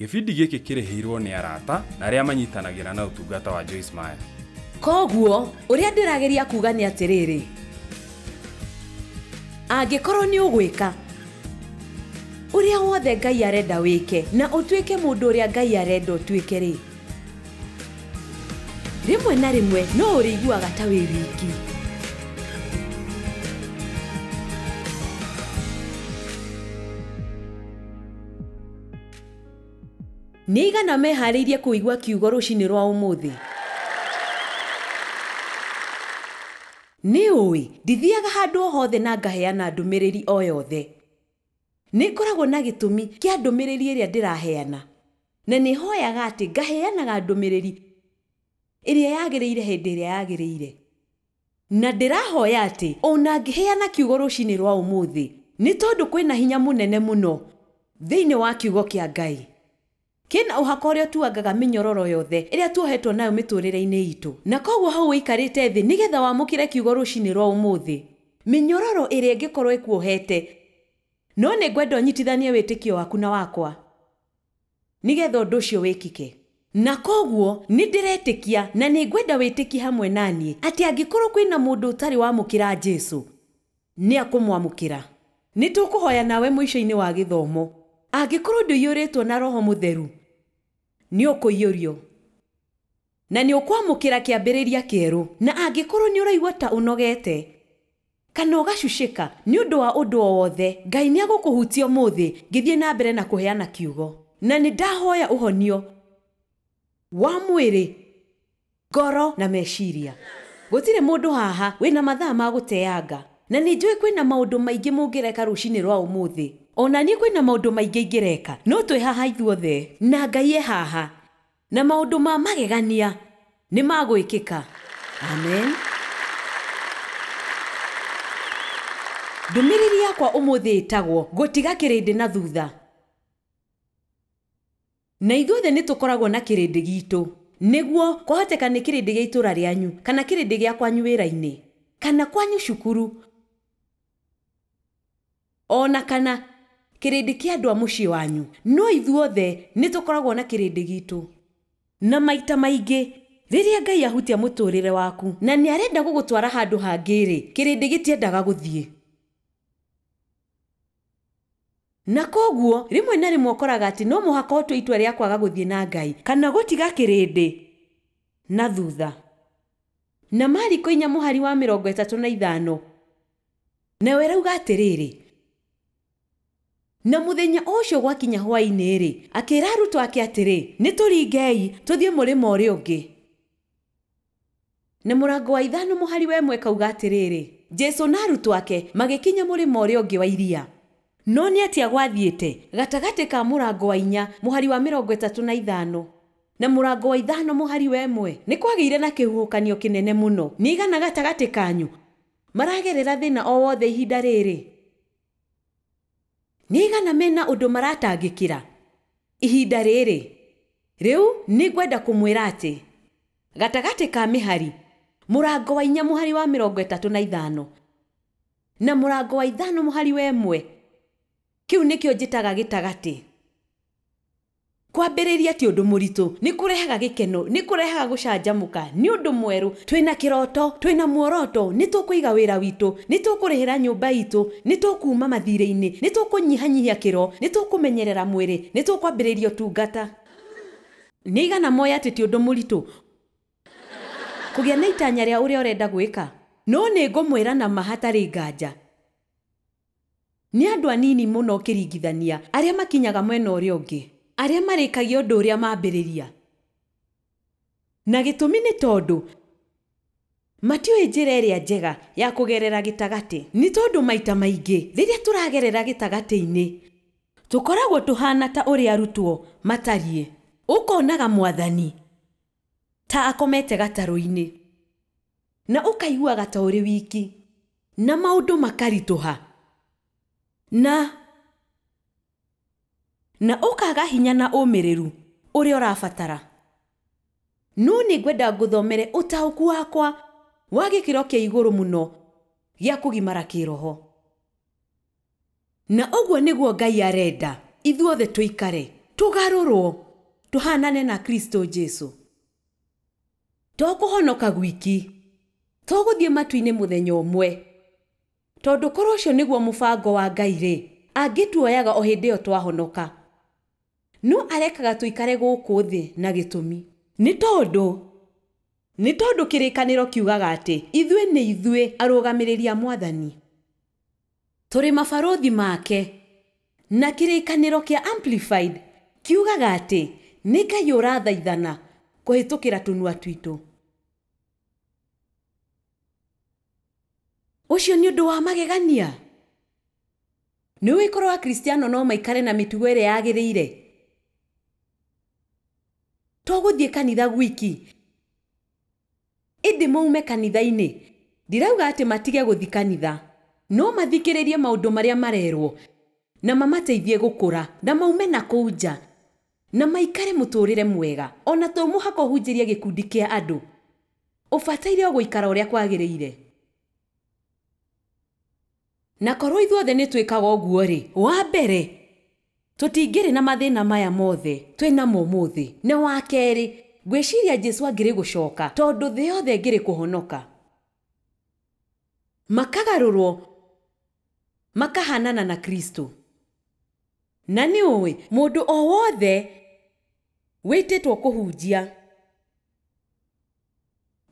Gĩbindi gĩkĩ kĩrĩhĩirwo nĩ arata na arĩa manyitanagĩra na ũtungata wa Joyce Meyer. Koguo, ũrĩa ndĩrageria kuga nĩ atĩrĩrĩ. Angĩkorwo nĩ ũgwĩka ũrĩa wothe Ngai arenda wĩke na ũtuĩke mũndũ ũrĩa Ngai arenda ũtuĩke rĩ. Rĩmwe na rĩmwe no ũrĩiguaga ta wĩ wiki. Nĩigana meharĩirie kũigua kiugo rũcinĩ rwa ũmũthĩ. Nĩ ũĩ, ndithiaga handũ o hothe na ngaheana ndũmĩrĩri o yothe. Nĩngoragwo na gĩtũmi kĩa ndũmĩrĩri ĩrĩa ndĩraheana. Na nĩhoyaga atĩ ngaheanaga ndũmĩrĩri ĩrĩa yagĩrĩire hĩndĩ ĩrĩa yagĩrĩire. Na ndĩrahoya atĩ ona ngĩheana kiugo rũcinĩ rwa ũmũthĩ, nĩ tondũ kwĩna hinya mũnene mũno thĩinĩ wa kiugo kĩa Ngai. Kĩna ũhaka ũrĩa tuangaga mĩnyororo yothe ĩrĩa tuohetwo nayo mĩtũrĩre-inĩ itũ. Na koguo hau ũikarĩte thĩ nĩgetha wamũkĩre kiugo rũcinĩ rwa ũmũthĩ. Mĩnyororo ĩrĩa ĩngĩkorwo ĩkuohete, no nĩ ngwenda ũnyitithanie wĩtĩkio waku na wakwa, nĩgetha ũndũ ũcio wĩkike. Na koguo nĩ ndĩretĩkia na nĩ ngwenda wĩtĩkie hamwe naniĩ atĩ angĩkorwo kwĩna mũndũ ũtarĩ wamũkĩra Jesũ, nĩ akũmwamũkĩra. Nĩ tũkũhoya nawe mũico-inĩ wa gĩthomo. Angĩkorwo ndũiyũrĩtwo na Roho Mũtheru, nĩ ũkũiyũrio na nĩ ũkwamũkĩra kĩambĩrĩria kĩerũ. Na angĩkorwo nĩ ũraigua ta ũnogete kana ũgacucĩka nĩ ũndũ wa ũndũ o wothe, Ngai nĩ agũkũhutia ũmũthĩ ngĩthiĩ na mbere na kũheana kiugo. Na nĩ ndahoya ũhonio wa mwĩrĩ, ngoro na meciria. Gũtirĩ mũndũ haha wĩna mathaa ma gũteanga. Na nĩ njũĩ kwĩna maũndũ maingĩ mũngĩreka rũcinĩ rwa ũmũthĩ. Ona niĩ kwĩna maũndũ maingĩ ingĩreka, no twĩ haha ithuothe na Ngai e haha, na maũndũ ma magegania nĩ magwĩkĩka. Amen. Ndũmĩrĩri yakwa ũmũthĩ ĩtagwo gũtiga kĩrĩndĩ na thutha. Na ithuothe nĩ tũkoragwo na kĩrĩndĩ gitũ, nĩguo kwahoteka nĩ kĩrĩndĩ gĩa itũra rĩanyu, kana kĩrĩndĩ gĩa kwanyu wĩra-inĩ, kana kwanyu cukuru, ona kana kĩrĩndĩ kĩa andũ a mũciĩ wanyu. No ithuothe nĩ tũkoragwo na kĩrĩndĩ gitũ. Na maita maingĩ rĩrĩa Ngai ahutia mũtũrĩre waku na nĩ arenda gũgũtwara handũ hangĩ-rĩ, kĩrĩndĩ gĩtiendaga gũthiĩ. Na koguo rĩmwe na rĩmwe ũkoraga atĩ no mũhaka ũtue itua rĩa kwaga gũthiĩ na Ngai kana gũtiga kĩrĩndĩ na thutha. Na Mariko 4:35 nawe rauga atĩrĩrĩ, na mũthenya ũcio gwakinya hwaĩ-inĩ-rĩ, akĩĩra arutwo ake atĩrĩ, nĩ tũringei tũthiĩ mũrĩmo ũrĩa ũngĩ. Na mũrango wa 5:1 kauga atĩrĩrĩ, Jesũ na arutwo ake magĩkinya mũrĩmo ũrĩa ũngĩ wa iria. No nĩ atĩa gwathiĩte gatagatĩ ka mũrango wa 4:35 na mũrango wa 5:1? Nĩ kwagĩire na kĩhuhũkanio kĩnene mũno. Nĩigana gatagatĩ kanyu maragerera thĩna o wothe ihinda rĩrĩ? Nĩigana mena ũndũ maratangĩkĩra ihinda rĩrĩ? Rĩu nĩ ngwenda kũmwĩra atĩ gatagatĩ ka mĩhari, mũrango wa 4:35 na mũrango wa 5:1, kĩu nĩkĩo njĩtaga gĩtagatĩ. Kwambĩrĩria ti ũndũ mũritũ, nĩ kũrehaga gĩkeno, nĩ kũrehaga gũcanjamũka, nĩ ũndũ mwerũ. Twĩna kĩroto, twĩna muoroto, nĩ tũkũiga wĩra witũ, nĩ tũkũrĩhĩra nyũmba itũ, nĩ tũkuuma mathirĩ-inĩ, nĩ tũkũnyihanyihia kĩro, nĩ tũkũmenyerera mwĩrĩ, nĩ tũkwambĩrĩria ũtungata. Nĩigana moya atĩ ti ũndũ mũritũ kũgĩa na itanya rĩa ũrĩa ũrenda gwĩka? No nĩ ngũmwĩra na mahatarĩ nganja, nĩ andũ anini mũno ũkĩringithania arĩa makinyaga mwena ũrĩa ũngĩ, arĩa marĩkagia ũndũ ũrĩa mambĩrĩria. Na gĩtũmi nĩ tondũ matiũĩ njĩra ĩrĩa njega ya kũgerera gĩtagatĩ. Nĩ tondũ maita maingĩ rĩrĩa tũragerera gĩtagatĩ-inĩ tũkoragwo tũhana ta ũrĩa arutwo matariĩ. Ũkonaga Mwathani ta akomete gatarũ-inĩ na ũkaiguaga ta ũrĩ wiki na maũndũ makaritũha na ũkaga hinya na ũmĩrĩru ũrĩa ũrabatara. No nĩ ngwenda ngũthomere ũtaũku wakwa wa gĩkĩro kĩa igũrũ mũno gĩa kũgimara kĩroho. Na ũguo nĩguo Ngai arenda ithuothe tũikare tugarũrwo tuhanane na Kristo Jesu. Tũkũhonoka gwiki, tũgũthiĩ matu-inĩ mũthenya ũmwe, tondũ korwo ũcio nĩguo mũbango wa Ngai-rĩ, angĩtuoyaga o hĩndĩ ĩyo twahonoka. No arekaga tuikare gũkũ thĩ na gĩtũmi. Nĩ tondũ kĩrĩkanĩro kiugaga atĩ ithuĩ nĩ ithuĩ arũgamĩrĩri a Mwathani. Tũrĩ mabarũthi make, na kĩrĩkanĩro kĩa Amplified kiugaga atĩ nĩ Ngai ũrathaithana kũhĩtũkĩra tũnua twitũ. Ũcio nĩ ũndũ wa magegania. Nĩ wĩkorwo Akristiano no maikare na mĩtugo ĩrĩa yagĩrĩire. Tũgũthiĩ kanitha gwiki. Ĩndĩ maume kanitha-inĩ. Ndirauga atĩ matige gũthiĩ kanitha. No mathikĩrĩrie maũndũ marĩa marerwo na mamateithie gũkũra na maume na kũu nja na maikare mũtũrĩre mwega. Ona to mũhaka ũhunjĩrie gĩkundi kĩa andũ. Ũbataire gũikara ũrĩa kwagĩrĩire. Na korwo ithuothe nĩ twĩkaga ũguo-rĩ, wa mbere tũtingĩrĩ na mathĩna maya mothe twĩnamo ũmũthĩ. Na wa kerĩ, ngwĩciria Jesu angĩrĩ gũcoka tondũ thĩ yothe ĩngĩrĩ kũhonoka. Makagarũrwo makahanana na Kristo. Na nĩ ũĩ, mũndũ o wothe wĩtĩtwo kũhunjia,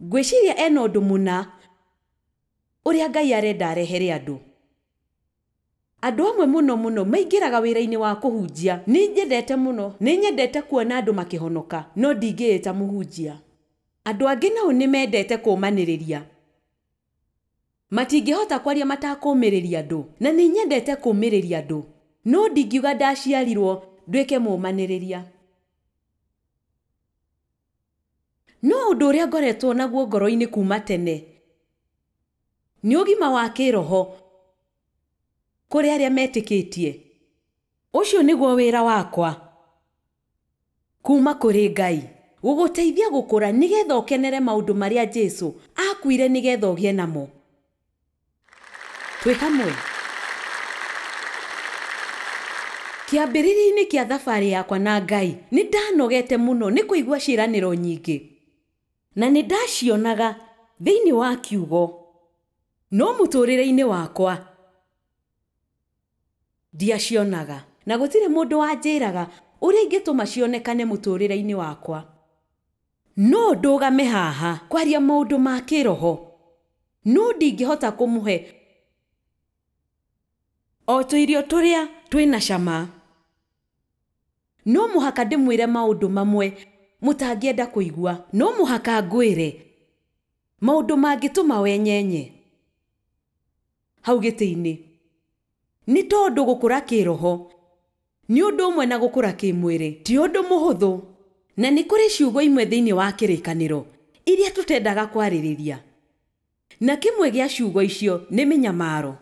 ngwĩciria ena ũndũ mũna ũrĩa Ngai arenda arehere andũ. Andũ amwe mũno maingĩraga wĩra-inĩ wa kũhunjia. Nĩ nyendete kuona andũ makĩhonoka, no ndingĩĩta mũhunjia. Andũ angĩ nao nĩ mendete kũũmanĩrĩria. Matingĩhota kwaria matakũũmĩrĩria andũ, na nĩ nyendete kũũmĩrĩria andũ, no ndingiuga ndaciarirwo nduĩke mũũmanĩrĩria. No ũndũ ũrĩa ngoretwo naguo ngoro-inĩ kuma tene nĩ ũgima wa kĩroho kũrĩ arĩa metĩkĩtie. Ũcio nĩguo wĩra wakwa kuma kũrĩ Ngai, gũgũteithia gũkũra nĩgetha ũkenere maũndũ marĩa Jesu akuire nĩgetha ũgĩe namo. Twĩ hamwe. Kĩambĩrĩria-inĩ kĩa thabarĩ yakwa na Ngai nĩ ndanogete mũno nĩ kũigua ciĩranĩro nyingĩ, na nĩ ndacionaga thĩinĩ wa kiugo, no mũtũrĩre-inĩ wakwa ndiacionaga, na gũtirĩ mũndũ wanjĩraga ũrĩa ingĩtũma cionekane mũtũrĩre-inĩ wakwa. No ndũgame haha kwaria maũndũ ma kĩroho, no ndingĩhota kũmũhe o tũirio tũrĩa twĩna cama. No mũhaka ndĩmwĩre maũndũ mamwe mũtangĩenda kũigua. No mũhaka ngwĩre maũndũ mangĩtũma wenyenye hau gĩtĩ-inĩ. Nĩ tondũ gũkũra kĩroho nĩ ũndũ ũmwe na gũkũra kĩmwĩrĩ ti ũndũ mũhũthũ, na nĩ kũrĩ ciugo imwe thĩinĩ wa kĩrĩkanĩro iria tũtendaga kwarĩrĩria, na kĩmwe gĩa ciugo icio nĩ mĩnyamaro.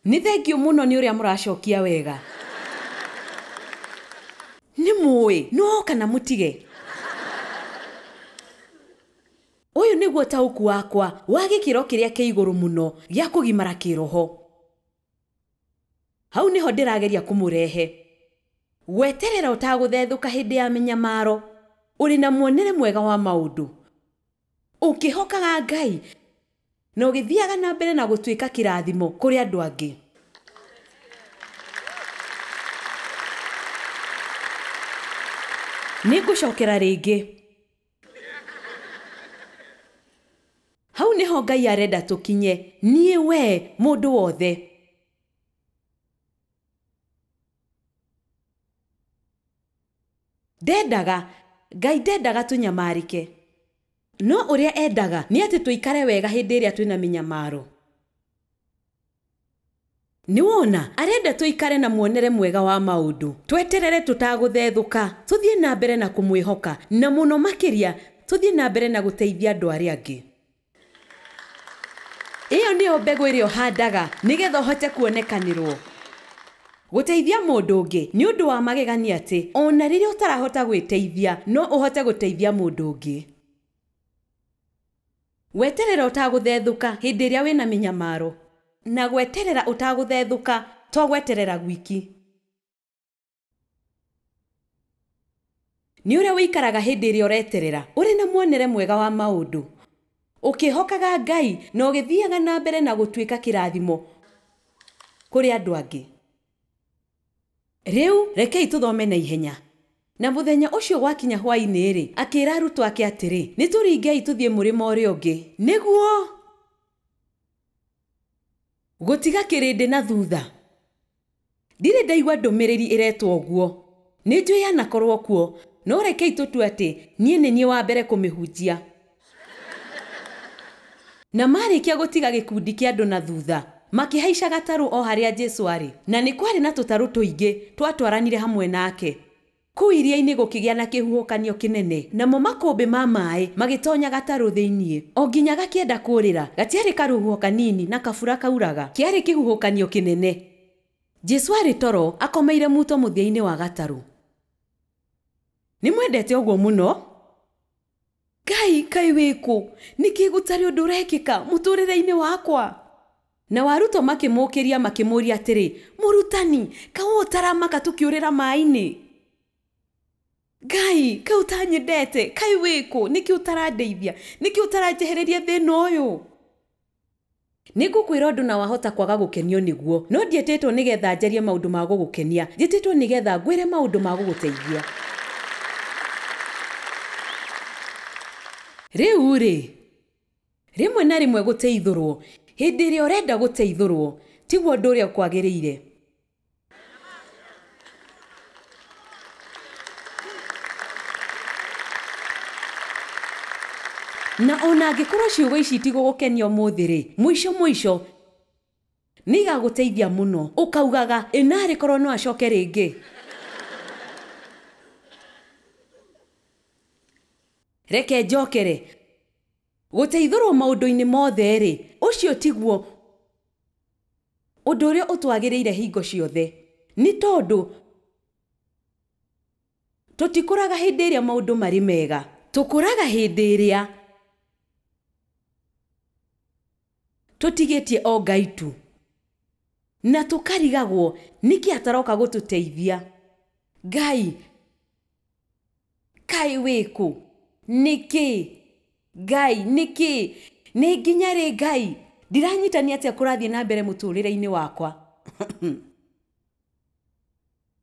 Nĩ thengiũ mũno nĩ ũrĩa mũracokia wega. Nĩ mũĩ, no kana mũtige. Ũyũ nĩguo taũku wakwa wa gĩkĩro kĩrĩa kĩ igũrũ mũno gĩa kũgimara kĩroho. Hau nĩho ndĩrageria kũmũrehe. Gweterera ũtagũthethũka hĩndĩ ya mĩnyamaro, ũrĩ na muonere mwega wa maũndũ, ũkĩhokaga Ngai na ũgĩthiaga na mbere na gũtuĩka kĩrathimo kũrĩ andũ angĩ. Nĩ ngũcokera rĩngĩ. Hau nĩho Ngai arenda tũkinye, niĩ we mũndũ wothe. Ngai ndendaga tũnyamarĩke, no ũrĩa endaga nĩ atĩ tũikare wega hĩndĩ ĩrĩa twĩna mĩnyamaro. Nĩ wona, arenda tũikare na muonere mwega wa maũndũ, tweterere tũtagũthethũka, tũthiĩ na mbere na kũmwĩhoka, na mũno makĩria tũthiĩ na mbere na gũteithia andũ arĩa angĩ. Ĩyo nĩyo mbegũ ĩrĩa ũhandaga nĩgetha ũhote kuonekanĩrwo. Gũteithia mũndũ ũngĩ nĩ ũndũ wa magegania atĩ ona rĩrĩa ũtarahota gwĩteithia no ũhote gũteithia mũndũ ũngĩ. Weterera ũtagũthethũka hĩndĩ ĩrĩa wĩna mĩnyamaro, na gweterera ũtagũthethũka to gweterera gwiki. nĩ ũrĩa wĩikaraga hĩndĩ ĩrĩa ũreterera ũrĩ na muonere mwega wa maũndũ ũkĩhokaga Ngai na ũgĩthiaga na mbere na gũtuĩka kĩrathimo kũrĩ andũ angĩ. Rĩu rekei tũthome na ihenya. Na mũthenya ũcio gwakinya hwaĩ-inĩ akĩĩra arutwo ake atĩrĩ, nĩtũringei tũthiĩ mũrĩmo ũrĩa ũngĩ nĩguo gũtiga kĩrĩndĩ na thutha. Ndirĩ ndaigua ndũmĩrĩri ĩretwo ũguo. Nĩ njũĩ yanakorwo kuo, no rekei tũtue atĩ niĩ nĩ niĩ wa mbere kũmĩhunjia. Na marĩkia gũtiga gĩkundi kĩa andũ na thutha, makĩhaica gatarũ o harĩa Jesũ arĩ, na nĩ kwarĩ na tũtarũ tũingĩ twatwaranire hamwe nake. Kũu iria-inĩ gũkĩgĩa na kĩhuhũkanio kĩnene, namo makũmbĩ ma maaĩ magĩtonya gatarũ thĩiniĩ. O nginya gakĩenda kũũrĩra, gatiarĩ karũhuho kanini na kabura kauraga, kĩarĩ kĩhuhũkanio kĩnene. Jesũ arĩ toro akomeire muto mũthia-inĩ wa gatarũ. Nĩ mwendete ũguo mũno? Ngai, Ngai wĩkũ? Nĩkĩ gũtarĩ ũndũ ũrekĩka mũtũrĩre-inĩ wakwa? Na arutwo makĩmũũkĩria makĩmũũria atĩrĩ, mũrutani, kaũ ũtaramaka tũkĩũrĩra maaĩ-inĩ? Ngai, kaũ ũtanyendete? Kai wĩkũ? Nĩkĩ ũtarandeithia? Nĩkĩ ũtaranjehereria thĩna ũyũ? Nĩngũkwĩra ũndũ na wahota kwaga gũkenio nĩguo, no ndietĩtwo nĩgetha njarie maũndũ ma gũgũkenia, ndietĩtwo nĩgetha ngwĩre maũndũ ma gũgũteithia. Rĩu-rĩ, rĩmwe na rĩmwe gũteithũrwo, hĩndĩ ĩrĩa ũrenda gũteithũrwo, tiguo ũndũ ũrĩa kwagĩrĩire. Na ona angĩkorwo ciugo ici itigũgũkenia ũmũthĩ-rĩ, mũico nĩigagũteithia mũno, ũkaugaga ĩnarĩ korwo no acoke rĩngĩ. Reke njokere. Gũteithũrwo maũndũ-inĩ mothe-rĩ, ũcio tiguo ũndũ ũrĩa ũtwagĩrĩire hingo ciothe. Nĩ tondũ tũtikũraga hĩndĩ ĩrĩa maũndũ marĩ mega, tũkũraga hĩndĩ ĩrĩa tũtigĩtie o Ngai tu, na tũkarigagwo nĩkĩ ataroka gũtũteithia. Ngai, Kai wĩkũ? Nĩkĩ? Ngai, nĩkĩ? Nĩ nginya rĩ Ngai? Ndiranyitania atĩa kũrathiĩ na mbere mũtũrĩre-inĩ wakwa?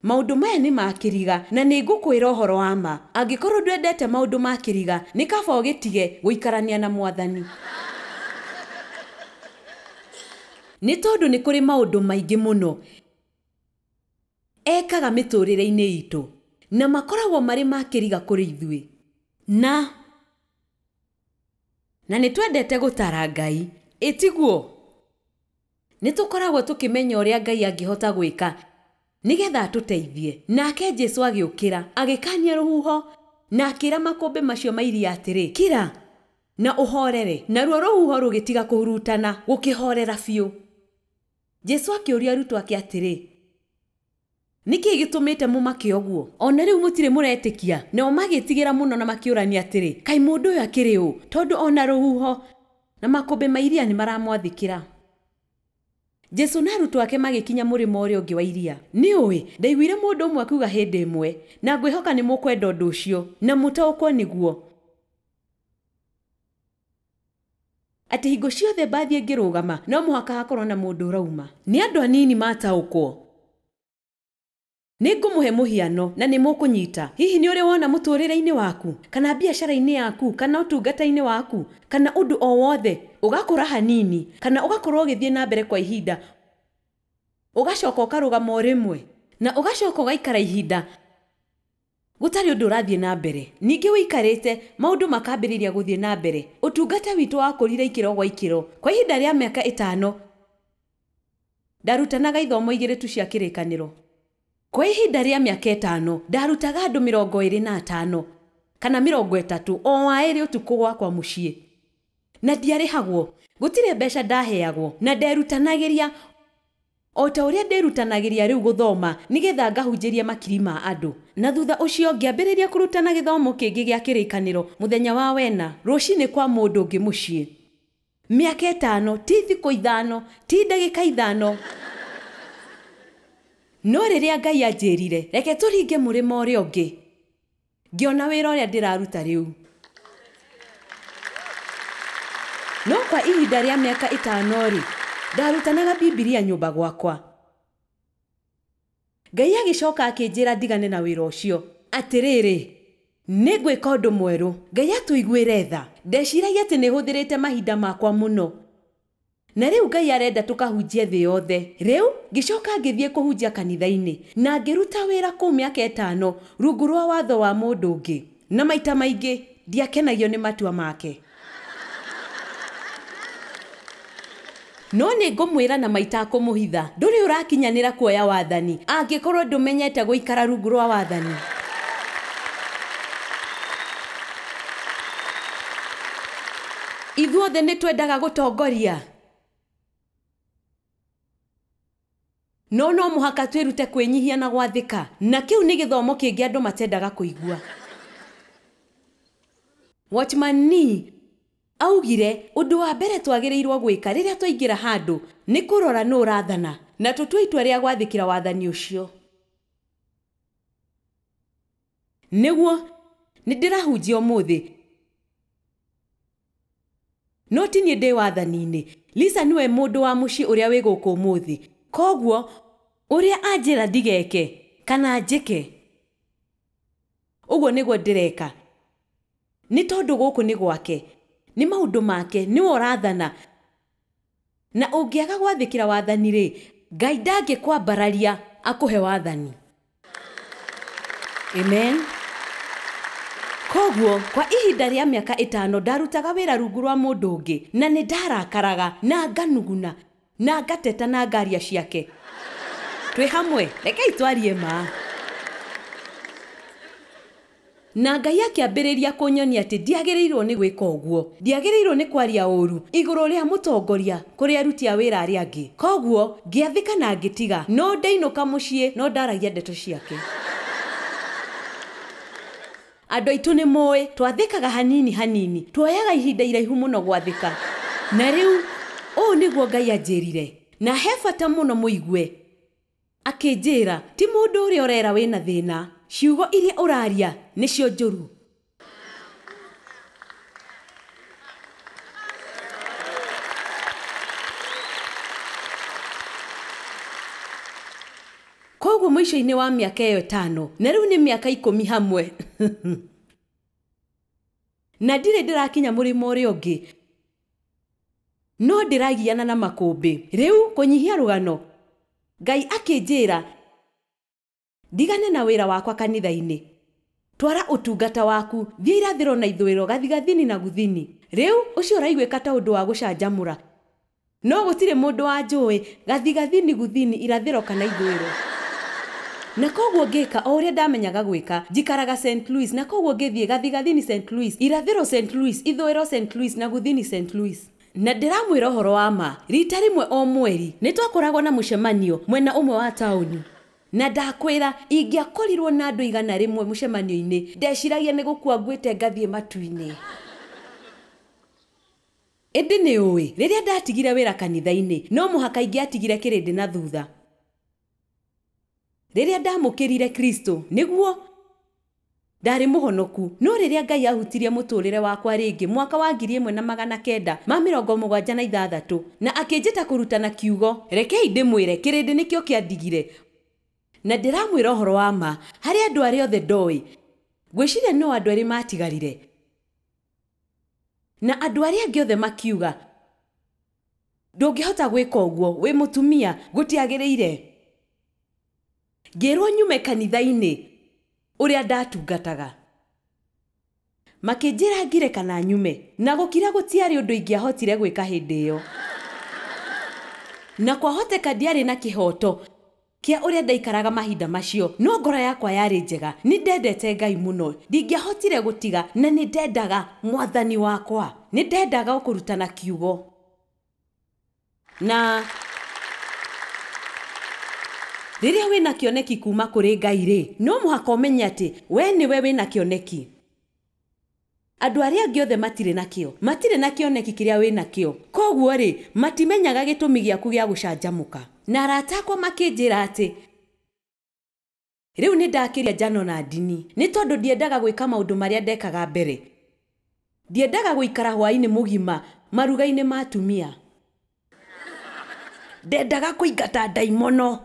Maũndũ maya nĩ makĩriga, na nĩ ngũkwĩra ũhoro wa ma. Angĩkorwo ndwendete maũndũ makĩriga, nĩ kaba ũgĩtige gũikarania na Mwathani. Nĩ tondũ nĩ kũrĩ maũndũ maingĩ mũno ekaga mĩtũrĩre-inĩ itũ, na makoragwo marĩ makĩriga kũrĩ ithuĩ. Na nĩ twendete gũtara Ngai, ĩtiguo. Nĩ tũkoragwo tũkĩmenya ũrĩa Ngai angĩhota gwĩka nĩgetha atũteithie. Nake Jesũ agĩũkĩra, agĩkania rũhuho, na akĩĩra makũmbĩ macio ma iria atĩrĩ, kira na ũhorere. Naruo rũhuho rũgĩtiga kũhurutana, gũkĩhorera biũ. Jesũ akĩũria arutwo ake atĩrĩ, nĩkĩ gĩtũmĩte mũmake ũguo? Ona rĩu mũtirĩ mũretĩkia? Nao magĩtigĩra mũno na makĩũrania atĩrĩ, kaĩ mũndũ ũyũ akĩrĩ ũ, tondũ ona rũhuho na makũmbĩ ma iria nĩ maramwathĩkĩra. Jesũ na arutwo ake magĩkinya mũrĩmo ũrĩa ũngĩ wa iria. Nĩũĩ, ndaiguire mũndũ ũmwe akiuga hĩndĩ ĩmwe, na ngwĩhoka nĩ mũkwenda ũndũ ũcio, na mũtaũkwo nĩguo, atĩ hingo ciothe mbathi ĩngĩrũgama, no mũhaka hakorwo na mũndũ ũrauma. Nĩ andũ anini mataũkwo. Nĩ ngũmũhe mũhiano na nĩ mũkũnyita. Hihi nĩ ũrĩ wona mũtũrĩre-inĩ waku, kana biacara-inĩ yaku, kana ũtungata-inĩ waku, kana ũndũ o wothe ũgakũra hanini, kana ũgakorwo ũgĩthiĩ na mbere kwa ihinda, ũgacoka ũkarũgama o rĩmwe, na ũgacoka ũgaikara ihinda gũtarĩ ũndũ ũrathiĩ na mbere. Ningĩ wĩikarĩte, maũndũ makambĩrĩria gũthiĩ na mbere. Ũtungata witũ wakũrire ikĩro gwa ikĩro. Kwa ihinda rĩa mĩaka 5 ndarutanaga ithomo 2 tu cia kĩrĩkanĩro. Kwa ihinda rĩa mĩaka 5 ndarutaga andũ 25 kana 30 o waĩrĩ ũtukũ gwakwa mũciĩ. Na ndiarĩhagwo, gũtirĩ mbeca ndaheagwo, na nderutanagĩria o ta ũrĩa nderutanagĩria rĩu gũthoma nĩgetha ngahunjĩria makiri ma andũ. Na thutha ũcio ngĩambĩrĩria kũrutana gĩthomo kĩngĩ gĩa kĩrĩkanĩro mũthenya wa wena, rũcinĩ kwa mũndũ ũngĩ mũciĩ. Mĩaka 5 ti thikũ 5, ti ndagĩka 5. No rĩrĩa Ngai anjĩrire, reke tũringe mũrĩmo ũrĩa ũngĩ, Ngiona wĩra ũrĩa ndĩraruta rĩu. No kwa ihinda rĩa mĩaka 5 ndarutanaga Biblia nyũmba gwakwa. Ngai agĩcoka akĩnjĩra ndigane na wĩra ũcio. Atĩrĩrĩ, nĩngwĩka ũndũ mwerũ. Ngai atũiguĩre tha. Ndeciragia atĩ nĩ hũthĩrĩte mahinda makwa mũno. Na rĩu Ngai arenda tũkahunjie thĩ yothe. Rĩu ngĩcoka ngĩthiĩ kũhunjia kanitha-inĩ na ngĩruta wĩra kũu mĩaka 5 rungu rwa watho wa mũndũ ũngĩ. Na maita maingĩ ndiakenagio nĩ matua make. No nĩ ngũmwĩra na maita kũmũhitha, ndũrĩ ũrakinyanĩra kuoya wathani angĩkorwo ndũmenyete gũikara rungu rwa wathani. Ithuothe nĩ twendaga gũtongoria. No mũhaka twĩrute kwĩnyihia na gwathĩka, na kĩu nĩ gĩthomo kĩngĩ andũ matendaga kũigua. Watchman Nee augire ũndũ wa mbere twagĩrĩirwo gwĩka rĩrĩa twaingĩra handũ nĩ kũrora nũ ũrathana na tũtue itua rĩa gwathĩkĩra wathani ũcio. Nĩguo nĩ ndĩrahunjia ũmũthĩ. No ti niĩ ndĩ wathani-inĩ. Lisa niwe mũndũ wa mũciĩ ũrĩa wĩ gũkũ ũmũthĩ. Koguo ũrĩa anjĩra ndigeke kana njĩke, ũguo nĩguo ndĩreka. Nĩ tondũ gũkũ nĩ gwake, nĩ maũndũ make, nĩwe ũrathana. Na ũngĩaga gwathĩkĩra wathani rĩ, Ngai ndangĩkwambararia akũhe wathani. Amen. Koguo kwa ihinda rĩa mĩaka 5 ndarutaga wĩra rungu rwa mũndũ ũngĩ na nĩ ndarakaraga na nganuguna na ngateta na ngaria ciake. Twĩ hamwe, rekei twarie ma. Na Ngai akĩambĩrĩria kũnyonia atĩ ndiagĩrĩirwo nĩ gwĩka ũguo. Ndiagĩrĩirwo nĩ kwaria ũru igũrũ rĩa mũtongoria kũrĩ aruti a wĩra arĩa angĩ. Koguo ngĩathĩka na ngĩtiga, no ndainũka mũciĩ no ndaragia ndeto ciake. Andũ aitũ nĩ mũĩ twathĩkaga hanini hanini, tuoyaga ihinda iraihu mũno gwathĩka. Na rĩu ũũ nĩguo Ngai anjĩrire, na he bata mũno mũigue. Akĩnjĩra, ti mũndũ ũrĩa ũrera wĩna thĩna, ciugo iria ũraria nĩcio njũru. Koguo mũico-inĩ wa mĩaka ĩyo 5, na rĩu nĩ mĩaka 10 hamwe. Na ndirĩ ndĩrakinya mũrĩmo ũrĩa ũngĩ. No ndĩragiana na makũmbĩ. Rĩu kũnyihia rũgano, Ngai akĩnjĩra ndigane na wĩra wakwa kanitha-inĩ. Twara ũtungata waku thiĩ irathĩro na ithũĩro, gathigathini na guthini. Rĩu ũcio ũraiguĩka ta ũndũ wa gũcanjamũra. No gũtirĩ mũndũ wa njũĩ gathigathini, guthini, irathĩro kana ithũĩro. Na koguo ngĩka o ũrĩa ndamenyaga gwĩka. Njikaraga St. Louis, na koguo ngĩthiĩ gathigathini St. Louis, irathĩro St. Louis, ithũĩro St. Louis na guthini St. Louis. Na ndĩramwĩra ũhoro wa ma, rita rĩmwe o mweri nĩ twakoragwo na mũcemanio mwena ũmwe wa taũni. Na ndakwĩra ingĩakorirwo na andũ 100 mũcemanio-inĩ, ndeciragia nĩ gũkua ngwĩte ngathiĩ matu-inĩ. Ĩndĩ nĩ ũĩ, rĩrĩa ndatigire wĩra kanitha-inĩ, no mũhaka ingĩatigire kĩrĩndĩ na thutha. Rĩrĩa ndamũkĩrire Kristo, nĩguo ndarĩ mũhonoku. No rĩrĩa Ngai ahutirie mũtũrĩre wakwa rĩngĩ mwaka wa 1976 na akĩnjĩta kũrutana kiugo, rekei ndĩmwĩre kĩrĩndĩ nĩkĩo kĩandigire. Na ndĩramwĩra ũhoro wa ma, harĩ andũ arĩa othe ndoĩ, ngwĩciria no andũ erĩ matigarire. Na andũ arĩa angĩ othe makiuga, ndũngĩhota gwĩka ũguo, wĩ mũtumia, gũtiagĩrĩire. Ngĩrwo nyume kanitha-inĩ ũrĩa ndatungataga. Makĩnjĩra ngire kana nyume, na gũkira gũtiarĩ ũndũ ingĩahotire gwĩka hĩndĩ ĩyo. Na kwahoteka ndiarĩ na kĩhoto kia ũrĩa ndaikaraga mahinda macio, no ngoro yakwa yarĩ njega. Nĩ ndendete Ngai mũno, ndingĩahotire gũtiga, na nĩ ndendaga mwathani wakwa. Nĩ ndendaga kũrutana kiugo. Na rĩrĩa wĩna kĩoneki kuma kũrĩ Ngai rĩ, no mũhaka ũmenye atĩ we nĩwe wĩna kĩoneki. Andũ arĩa angĩ othe matirĩ na kĩoneki kĩrĩa wĩna kĩo. Koguo rĩ, matimenyaga gĩtũmi gĩaku gĩa gũcanjamũka. Na arata akwa makĩnjĩra atĩ Riu ni ndakiria njano na ndini ni tondu ndiendaga gwika maundu maria ndekaga mbere. Ndiendaga guikara hwaini mugima maruga-ini ma atumia. Ndendaga kuingata ndaimono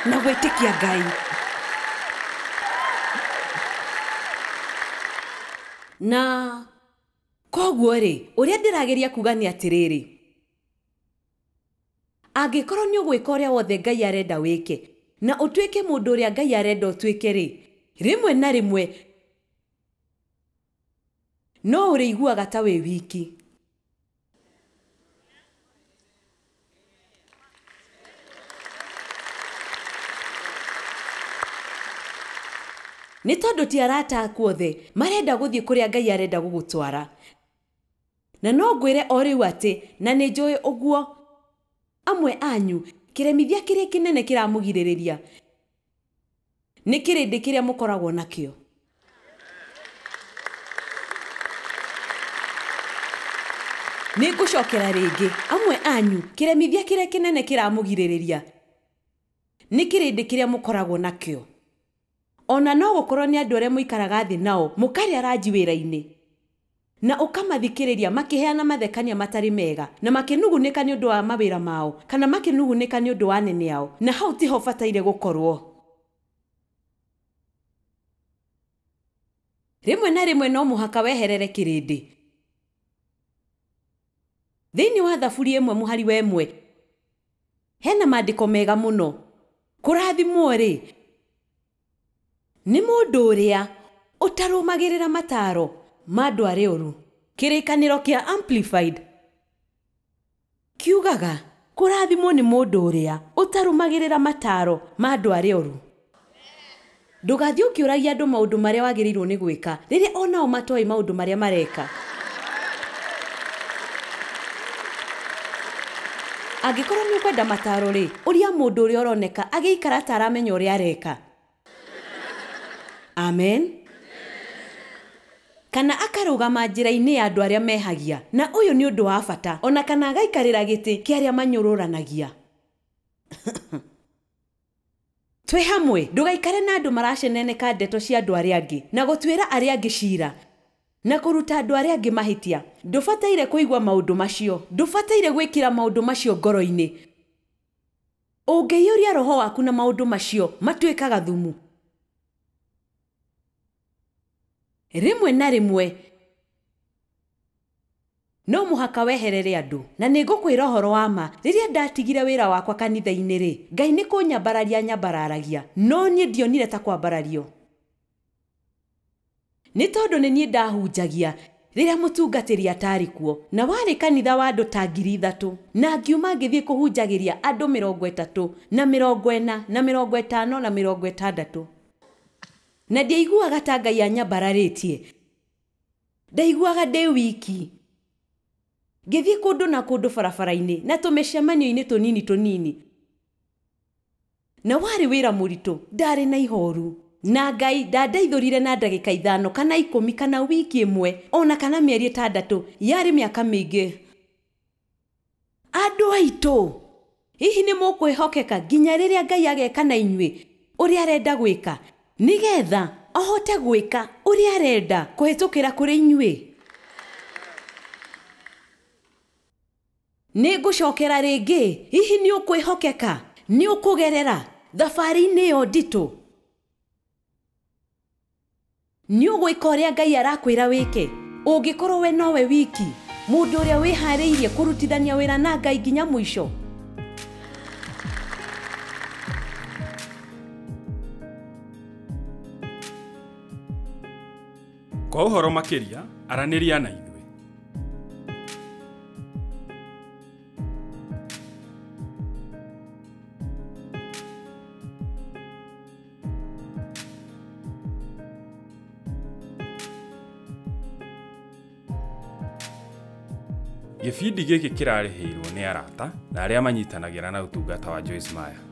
na gwitikia Ngai. Na koguo ri uria ndirageria kuga ni atiriri, angikorwo ni ugwika uria wothe Ngai arenda wike na utwike mundu uria Ngai arenda utwike ri, rimwe na rimwe no uriguaga ta we wiki. Ni tondu ti arata aku othe marenda guthie kuria Ngai arenda gugutwara. Na no ngwire o riu ati na ni njui uguo amwe anyu kiremithia kiria kinene kiramugiririria ni kirindi kiria mukoragwo nakio. Ni ngucokera ringi, amwe anyu kiremithia kiria kinene kiramugiririria ni kirindi kiria mukoragwo nakio. Ona no gukorwo ni andu aria muikaraga thi nao mukaria ranji wira-ini na ukamathikiriria makiheana mathekania matari mega na makinugunika ni undu wa mawira mao kana makinugunika ni undu wa nene ao, na hau tiho bataire gukorwo. Rimwe na rimwe no muhaka weherere kirindi. Thiini wa thaburi imwe muhari wa imwe hena maandiko mega muno. Kurathimwo ri ni mundu uria utarumagirira mataro ma andu aria oru. Kirikaniro kia Amplified kiugaga kurathimwo ni mundu uria utarumagirira mataro ma andu aria oru. Ndugathie ukiuragia andu maundu maria wagirirwo ni gwika riria onao matoi maundu maria mareka. Angikorwo ni kwenda mataro ri, uria mundu uria uroneka agiikara taramenya uria areka. Amen. Kana akarugama njira-ini ya andu aria mehagia, na uyu ni undu wa bata, ona kana agaikarira giti kia aria manyururanagia. Twi hamwe ndugaikare na andu maraceneneka ndeto cia andu aria angi na gutwira aria angi cira na kuruta andu aria angi mahitia. Ndubataire kuigwa maundu macio, ndubataire gwikira maundu macio ngoro-ini. Ungiyuria roho waku na maundu macio matwikaga thumu. Rimwe na rimwe no muhaka weherere andu, na ningukwira uhoro wa ma. Riria ndatigire wira wakwa kanitha-ini ri, Ngai ni kunyambararia nyambararagia, no nie ndionire ta kwambarario. Ni tondu ni nie ndahunjagia riria mutungatiri atari kuo, na wari kanitha wa andu ta 3,000 na ngiuma ngithie kuhunjagiria andu 30 na 40 na 50 na 60. Na ndiaiguaga ta Ngai anyambararitie. Ndaiguaga ndi wiki ngithie kundu na kundu barabara-ini na tumicemanio-ini tunini. Na wari wira muritu, ndari na ihoru, na Ngai ndandeithurire na ndagika 5 kana 10 kana wiki imwe ona kana mieri 6 yari miaka mingi. Andu aitu, hihi ni mukwihokeka nginya riria Ngai ageka na inyui uria arenda gwika, nigetha ahote gwika uria arenda kuhitukira kuri inyui? Ni ngucokera ringi, hihi ni ukwihokeka ni ukugerera thabari-ini yo nditu? Ni ugwika uria Ngai arakwira wike ungikorwo we nowe wiki, mundu uria wihariirie kurutithania wira na Ngai nginya mwisho? Kwa uhoro makiria araniria na ithui. Gĩbindi gĩkĩ kĩrarĩhĩirwo nĩ arata na arĩa manyitanagira na ũtungata wa Joyce Meyer.